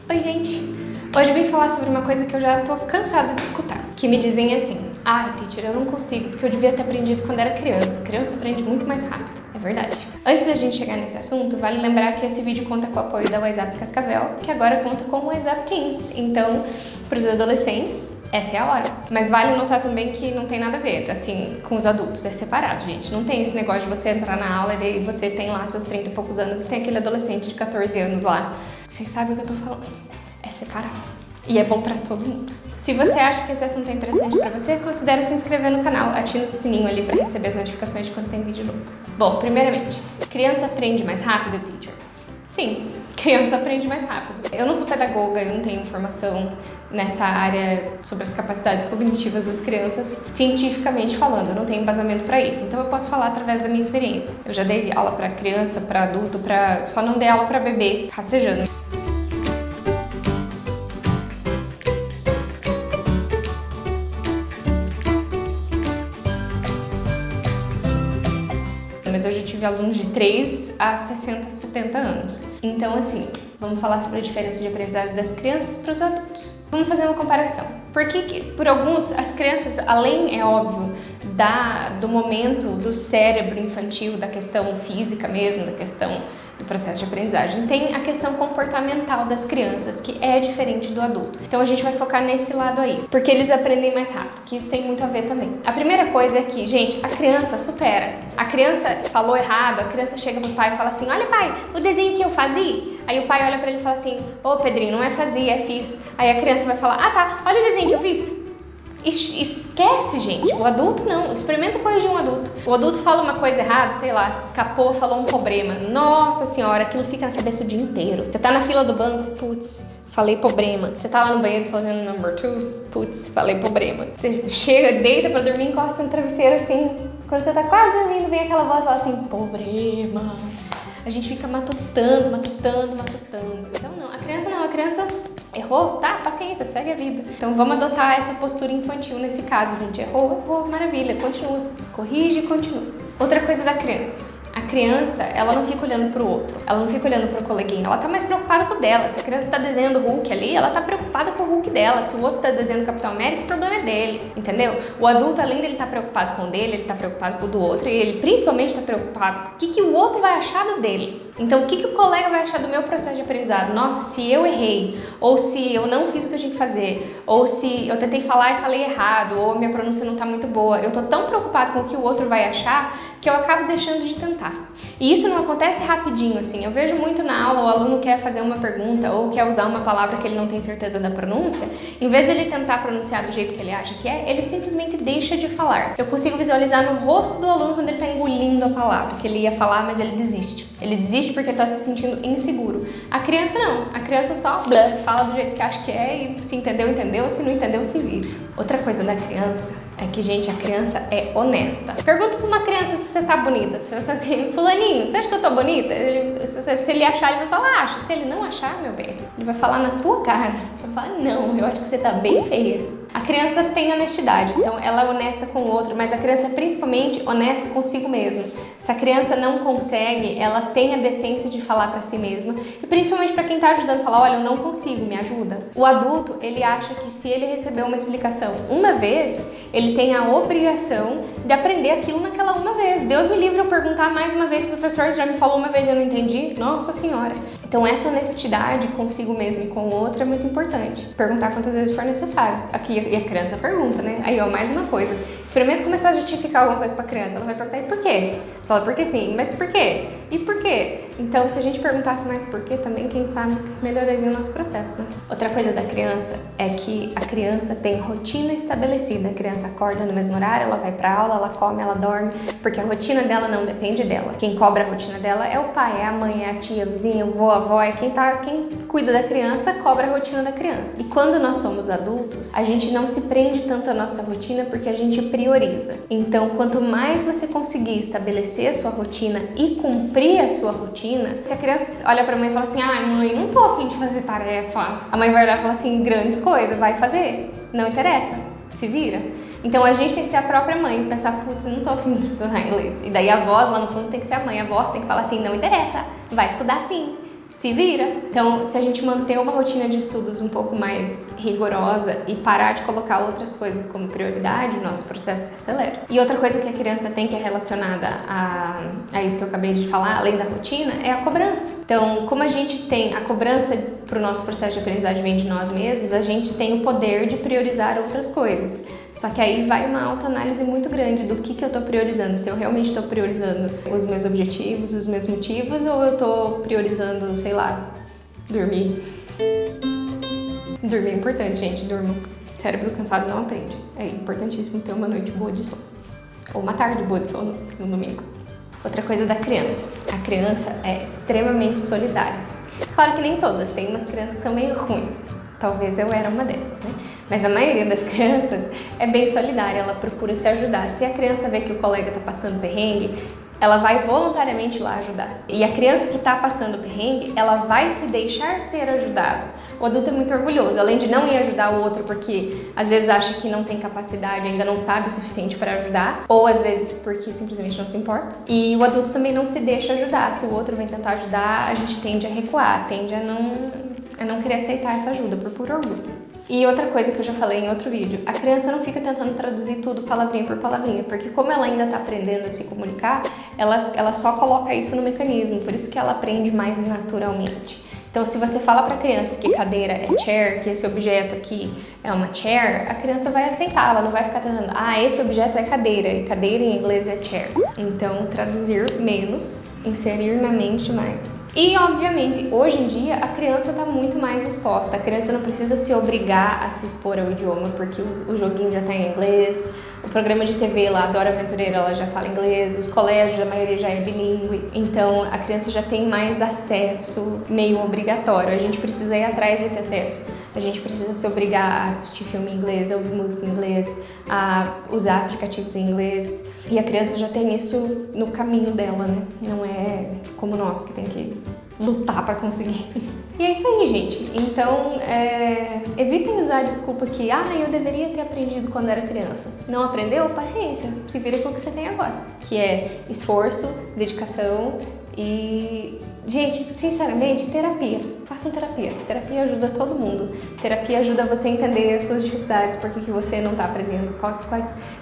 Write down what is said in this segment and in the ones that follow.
Oi, gente! Hoje eu vim falar sobre uma coisa que eu já tô cansada de escutar. Que me dizem assim, teacher, eu não consigo porque eu devia ter aprendido quando era criança. Criança aprende muito mais rápido. É verdade. Antes da gente chegar nesse assunto, vale lembrar que esse vídeo conta com o apoio da WhatsApp Cascavel, que agora conta com o WhatsApp Teens. Então, para os adolescentes, essa é a hora. Mas vale notar também que não tem nada a ver, assim, com os adultos. É separado, gente. Não tem esse negócio de você entrar na aula e daí você tem lá seus 30 e poucos anos e tem aquele adolescente de 14 anos lá. Vocês sabem o que eu tô falando. É separado. E é bom pra todo mundo. Se você acha que esse assunto é interessante pra você, considere se inscrever no canal, ative o sininho ali pra receber as notificações de quando tem vídeo novo. Bom, primeiramente, criança aprende mais rápido, teacher? Sim, criança aprende mais rápido. Eu não sou pedagoga, eu não tenho informação nessa área sobre as capacidades cognitivas das crianças, cientificamente falando, eu não tenho embasamento para isso. Então eu posso falar através da minha experiência. Eu já dei aula para criança, para adulto, só não dei aula para bebê rastejando. Mas eu já tive alunos de 3 a 60, 70 anos. Então, assim, vamos falar sobre a diferença de aprendizagem das crianças para os adultos. Vamos fazer uma comparação. Por que por alguns, as crianças, além, é óbvio, do momento do cérebro infantil, da questão física mesmo, da questão do processo de aprendizagem, tem a questão comportamental das crianças, que é diferente do adulto. Então a gente vai focar nesse lado aí, porque eles aprendem mais rápido, que isso tem muito a ver também. A primeira coisa é que, gente, a criança supera. A criança falou errado, a criança chega pro pai e fala assim, olha pai, o desenho que eu fazia. Aí o pai olha pra ele e fala assim, ô Pedrinho, não é fazia, é fiz. Aí a criança vai falar, tá, olha o desenho que eu fiz. Esquece, gente. O adulto não. Experimenta corrigir um adulto. O adulto fala uma coisa errada, sei lá, escapou, falou um problema. Nossa senhora, aquilo fica na cabeça o dia inteiro. Você tá na fila do banco, putz, falei problema. Você tá lá no banheiro fazendo number 2, putz, falei problema. Você chega, deita pra dormir, encosta no travesseiro assim. Quando você tá quase dormindo, vem aquela voz e fala assim, problema. A gente fica matutando. Então não, a criança não, a criança errou, tá? Paciência, segue a vida. Então vamos adotar essa postura infantil nesse caso, gente. Errou, maravilha, continua. Corrige e continua. Outra coisa da criança. A criança, ela não fica olhando pro outro, ela não fica olhando pro coleguinha, ela tá mais preocupada com o dela. Se a criança tá desenhando o Hulk ali, ela tá preocupada com o Hulk dela. Se o outro tá desenhando o Capitão América, o problema é dele, entendeu? O adulto, além dele tá preocupado com o dele, ele tá preocupado com o do outro, e ele principalmente tá preocupado com o que o outro vai achar do dele. Então, o que o colega vai achar do meu processo de aprendizado? Nossa, se eu errei, ou se eu não fiz o que eu tinha que fazer, ou se eu tentei falar e falei errado, ou minha pronúncia não tá muito boa, eu tô tão preocupado com o que o outro vai achar que eu acabo deixando de tentar. E isso não acontece rapidinho, assim. Eu vejo muito na aula, o aluno quer fazer uma pergunta ou quer usar uma palavra que ele não tem certeza da pronúncia, em vez dele tentar pronunciar do jeito que ele acha que é, ele simplesmente deixa de falar. Eu consigo visualizar no rosto do aluno quando ele tá engolindo a palavra, que ele ia falar, mas ele desiste. Ele desiste porque ele tá se sentindo inseguro. A criança não. A criança só fala do jeito que acha que é e se entendeu, entendeu. Se não entendeu, se vira. Outra coisa da criança é que, gente, a criança é honesta. Pergunta pra uma criança se você tá bonita. Se você fala assim, fulaninho, você acha que eu tô bonita? Se ele achar, ele vai falar, acho. Se ele não achar, meu bem, ele vai falar na tua cara. Vai falar, não, eu acho que você tá bem feia. A criança tem honestidade, então ela é honesta com o outro, mas a criança é principalmente honesta consigo mesma. Se a criança não consegue, ela tem a decência de falar pra si mesma, e principalmente pra quem tá ajudando, falar, olha, eu não consigo, me ajuda. O adulto, ele acha que se ele receber uma explicação uma vez, ele tem a obrigação de aprender aquilo naquela uma vez. Deus me livre eu perguntar mais uma vez, professor, já me falou uma vez e eu não entendi? Nossa senhora. Então essa honestidade consigo mesmo e com o outro é muito importante. Perguntar quantas vezes for necessário. Aqui, e a criança pergunta, né? Aí, ó, mais uma coisa. Experimenta começar a justificar alguma coisa pra criança. Ela vai perguntar, e por quê? Você fala, porque sim, mas por quê? E por quê? Então, se a gente perguntasse mais por quê, também, quem sabe, melhoraria o nosso processo, né? Outra coisa da criança é que a criança tem rotina estabelecida. A criança acorda no mesmo horário, ela vai pra aula, ela come, ela dorme, porque a rotina dela não depende dela. Quem cobra a rotina dela é o pai, é a mãe, é a tia, a vizinha, o vô, a avó, é quem cuida da criança, cobra a rotina da criança. E quando nós somos adultos, a gente não se prende tanto à nossa rotina porque a gente prioriza. Então, quanto mais você conseguir estabelecer a sua rotina e cumprir a sua rotina, se a criança olha pra mãe e fala assim, mãe, não tô afim de fazer tarefa, a mãe vai olhar e falar assim, grandes coisas, vai fazer, não interessa, se vira. Então a gente tem que ser a própria mãe, pensar, putz, não tô afim de estudar inglês. E daí a voz lá no fundo tem que ser a mãe, a voz tem que falar assim, não interessa, vai estudar sim. se vira. Então, se a gente manter uma rotina de estudos um pouco mais rigorosa e parar de colocar outras coisas como prioridade, o nosso processo se acelera. E outra coisa que a criança tem que é relacionada a isso que eu acabei de falar, além da rotina, é a cobrança. Então, como a gente tem a cobrança para o nosso processo de aprendizagem vem de nós mesmos, a gente tem o poder de priorizar outras coisas. Só que aí vai uma autoanálise muito grande do que eu estou priorizando. Se eu realmente estou priorizando os meus objetivos, os meus motivos, ou eu estou priorizando, sei lá, dormir. Dormir é importante, gente. Durma. Cérebro cansado não aprende. É importantíssimo ter uma noite boa de sono. Ou uma tarde boa de sono no domingo. Outra coisa da criança. A criança é extremamente solidária. Claro que nem todas. Tem umas crianças que são meio ruins. Talvez eu era uma dessas, né? Mas a maioria das crianças é bem solidária, ela procura se ajudar. Se a criança vê que o colega tá passando perrengue, ela vai voluntariamente lá ajudar. E a criança que tá passando perrengue, ela vai se deixar ser ajudada. O adulto é muito orgulhoso, além de não ir ajudar o outro porque às vezes acha que não tem capacidade, ainda não sabe o suficiente para ajudar, ou às vezes porque simplesmente não se importa. E o adulto também não se deixa ajudar. Se o outro vem tentar ajudar, a gente tende a recuar, tende a não querer aceitar essa ajuda por puro orgulho. E outra coisa que eu já falei em outro vídeo, a criança não fica tentando traduzir tudo palavrinha por palavrinha, porque como ela ainda está aprendendo a se comunicar, ela só coloca isso no mecanismo, por isso que ela aprende mais naturalmente. Então, se você fala para a criança que cadeira é chair, que esse objeto aqui é uma chair, a criança vai aceitar, ela não vai ficar tentando, esse objeto é cadeira, e cadeira em inglês é chair. Então, traduzir menos, inserir na mente mais. E, obviamente, hoje em dia, a criança está muito mais exposta. A criança não precisa se obrigar a se expor ao idioma, porque o joguinho já está em inglês, o programa de TV lá, Dora Aventureira, ela já fala inglês, os colégios, a maioria já é bilíngue. Então, a criança já tem mais acesso meio obrigatório. A gente precisa ir atrás desse acesso. A gente precisa se obrigar a assistir filme em inglês, a ouvir música em inglês, a usar aplicativos em inglês. E a criança já tem isso no caminho dela, né? Não é como nós, que tem que lutar para conseguir. E é isso aí, gente. Então, evitem usar a desculpa que eu deveria ter aprendido quando era criança. Não aprendeu? Paciência. Se vira com o que você tem agora. Que é esforço, dedicação e... Gente, sinceramente, terapia. Façam terapia. Terapia ajuda todo mundo. Terapia ajuda você a entender as suas dificuldades, por que você não tá aprendendo,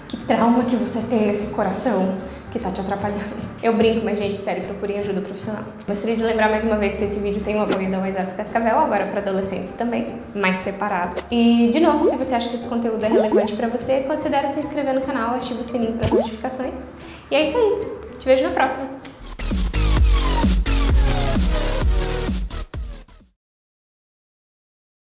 que trauma que você tem nesse coração que tá te atrapalhando. Eu brinco, mas gente, sério, procurem ajuda profissional. Gostaria de lembrar mais uma vez que esse vídeo tem o apoio da WhatsApp Cascavel, agora para adolescentes também, mais separado. E, de novo, se você acha que esse conteúdo é relevante para você, considere se inscrever no canal, ative o sininho para as notificações. E é isso aí. Te vejo na próxima.